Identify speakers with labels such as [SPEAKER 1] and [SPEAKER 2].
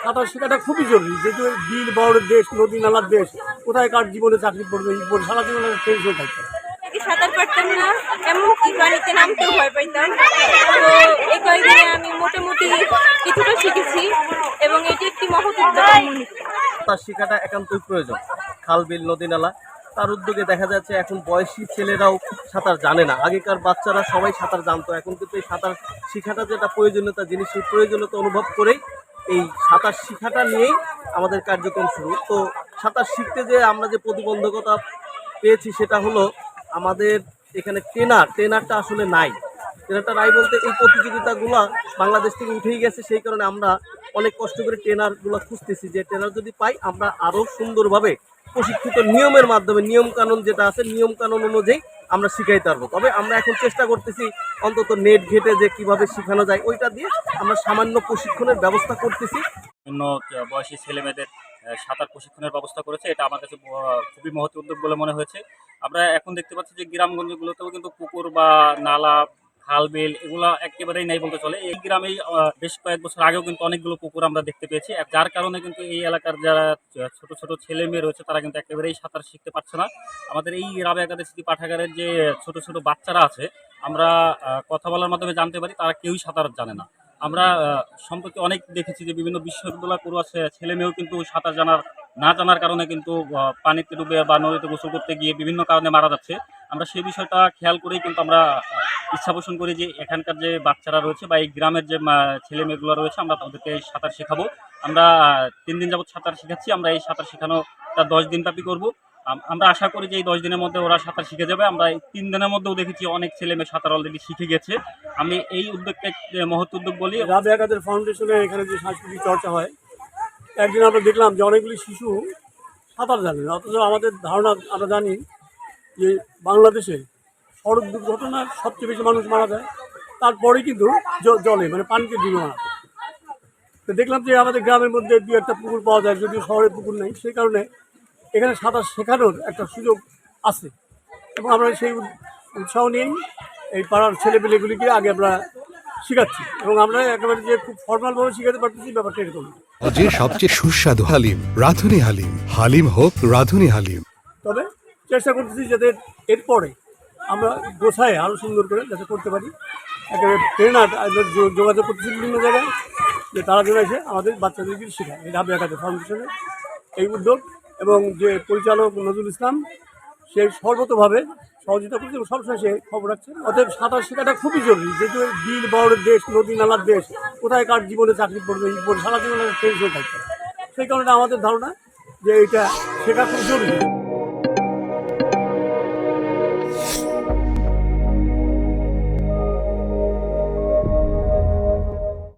[SPEAKER 1] সাঁতার শেখাটা খুবই জরুরি, যেহেতু বিল বড় দেশ, নদী নালার দেশ, কোথায় কার জীবনে চাকরি পড়বে, সারা জীবনে টেনশন থাকবে।
[SPEAKER 2] সাঁতার পারতাম না, এমনকি পানিতে নামতেও ভয় পাইতাম। তো এই কয়েকদিনে আমি মোটামুটি কিছুটা শিখেছি এবং এটি একটি মহৎ উদ্যোগ।
[SPEAKER 3] সাঁতার শেখাটা একান্তই প্রয়োজন। খাল বিল নদী নালা তার উদ্যোগে দেখা যাচ্ছে এখন বয়সী ছেলেরাও সাঁতার জানে না। আগেকার বাচ্চারা সবাই সাঁতার জানতো, এখন কিন্তু এই সাঁতার শেখাটা যেটা প্রয়োজনীয়তা জিনিস, সেই প্রয়োজনীয়তা অনুভব করেই এই সাঁতার শেখাটা নিয়েই আমাদের কার্যক্রম শুরু। তো সাঁতার শিখতে যে আমরা যে প্রতিবন্ধকতা পেয়েছি সেটা হলো আমাদের এখানে ট্রেনারটা আসলে নাই। ট্রেনারটা নাই বলতে এই প্রতিযোগিতাগুলো বাংলাদেশ থেকে উঠেই গেছে, সেই কারণে আমরা অনেক কষ্ট করে ট্রেনারগুলো খুঁজতেছি, যে ট্রেনার যদি পাই আমরা আরও সুন্দরভাবে প্রশিক্ষিত নিয়মের মাধ্যমে, নিয়ম কানুন যেটা আছে নিয়ম কানুন অনুযায়ী আমরা শিখাইতে পারবো। তবে আমরা এখন চেষ্টা করতেছি অন্তত নেট ঘেটে যে কিভাবে শেখানো যায় ওইটা দিয়ে আমরা সামান্য প্রশিক্ষণের ব্যবস্থা করতেছি।
[SPEAKER 4] বিভিন্ন বয়সী ছেলেমেয়েদের সাঁতার প্রশিক্ষণের ব্যবস্থা করেছে, এটা আমার কাছে খুবই মহৎ উদ্যোগ বলে মনে হয়েছে। আমরা এখন দেখতে পাচ্ছি যে গ্রামগঞ্জগুলোতেও কিন্তু পুকুর বা নালা, খাল বিল এগুলো একেবারেই নাই বলতে চলে। এই গ্রামেই বেশ কয়েক বছর আগেও কিন্তু অনেকগুলো পুকুর আমরা দেখতে পেয়েছি, যার কারণে কিন্তু এই এলাকার যারা ছোট ছোট ছেলে মেয়ে রয়েছে তারা কিন্তু একেবারেই সাঁতার শিখতে পারছে না। আমাদের এই রাবেয়া কাদের স্মৃতি পাঠাগারের যে ছোট ছোট বাচ্চারা আছে, আমরা কথা বলার মাধ্যমে জানতে পারি তারা কেউই সাঁতার জানে না। আমরা সম্প্রতি অনেক দেখেছি যে বিভিন্ন বিশ্ববিদ্যালয় পড়ুয়া ছেলে মেয়েও কিন্তু সাঁতার না জানার কারণে কিন্তু পানিতে ডুবে বা নদীতে গোসল করতে গিয়ে বিভিন্ন কারণে মারা যাচ্ছে। আমরা সেই বিষয়টা খেয়াল করেই কিন্তু আমরা ইচ্ছা পোষণ করি যে এখানকার যে বাচ্চারা রয়েছে বা এই গ্রামের যে ছেলে মেয়েগুলো রয়েছে আমরা তাদেরকে সাঁতার শেখাবো। আমরা 3 দিন যাবৎ সাঁতার শেখাচ্ছি। আমরা এই সাঁতার শেখানোটা 10 দিন ব্যাপী করবো। আমরা আশা করি যে এই 10 দিনের মধ্যে ওরা সাঁতার শিখে যাবে। আমরা এই 3 দিনের মধ্যেও দেখেছি অনেক ছেলে মেয়ে সাঁতার অলরেডি শিখে গেছে। আমি এই উদ্যোগটা মহৎ উদ্যোগ বলি।
[SPEAKER 1] রাবেয়া কাদের ফাউন্ডেশনে এখানে যে সাংস্কৃতিক চর্চা হয়, একদিন আমরা দেখলাম যে অনেকগুলি শিশু সাঁতার জানে না, অথচ আমাদের ধারণা আমরা জানি যে বাংলাদেশে সড়ক দুর্ঘটনার সবচেয়ে বেশি মানুষ মারা যায়, তারপরেই কিন্তু জলে মানে পানিতে ডুবে মারা যায়। তো দেখলাম যে আমাদের গ্রামের মধ্যে 2-1টা পুকুর পাওয়া যায়, যদিও শহরে পুকুর নেই, সেই কারণে এখানে সাঁতার শেখানোর একটা সুযোগ আছে এবং আমরা সেই উৎসাহ নিয়েই এই পাড়ার ছেলেপেলেগুলিকে আগে আমরা শেখাচ্ছি এবং আমরা একেবারে যে খুব ফর্মালভাবে শেখাতে পারতেছি ব্যাপারটা এরকম।
[SPEAKER 5] যে সবচেয়ে সুস্বাদু হালিম রাঁধুনি হালিম, হালিম হোক রাঁধুনি হালিম।
[SPEAKER 1] তবে চেষ্টা করতেছি যাতে এরপরে আমরা গোছায় আরও সুন্দর করে যাতে করতে পারি। একেবারে ট্রেনার যোগাযোগ করতেছি বিভিন্ন জায়গায় যে তারা যেন এসে আমাদের বাচ্চাদেরকে শেখায়। এই রাবেয়া কাদের ফাউন্ডেশনের এই উদ্যোগ এবং যে পরিচালক নজরুল ইসলাম, সে সর্বতভাবে সহযোগিতা করছে এবং সবসময় সে খবর রাখছে। অতএব সাঁতার শেখাটা খুবই জরুরি, যেহেতু বিল বড় দেশ, নদী নালার দেশ, কোথায় কার জীবনে চাকরি পড়বে, সারা জীবনে টেনশন থাকবে। সেই কারণে আমাদের ধারণা যে এটা শেখা খুব জরুরি।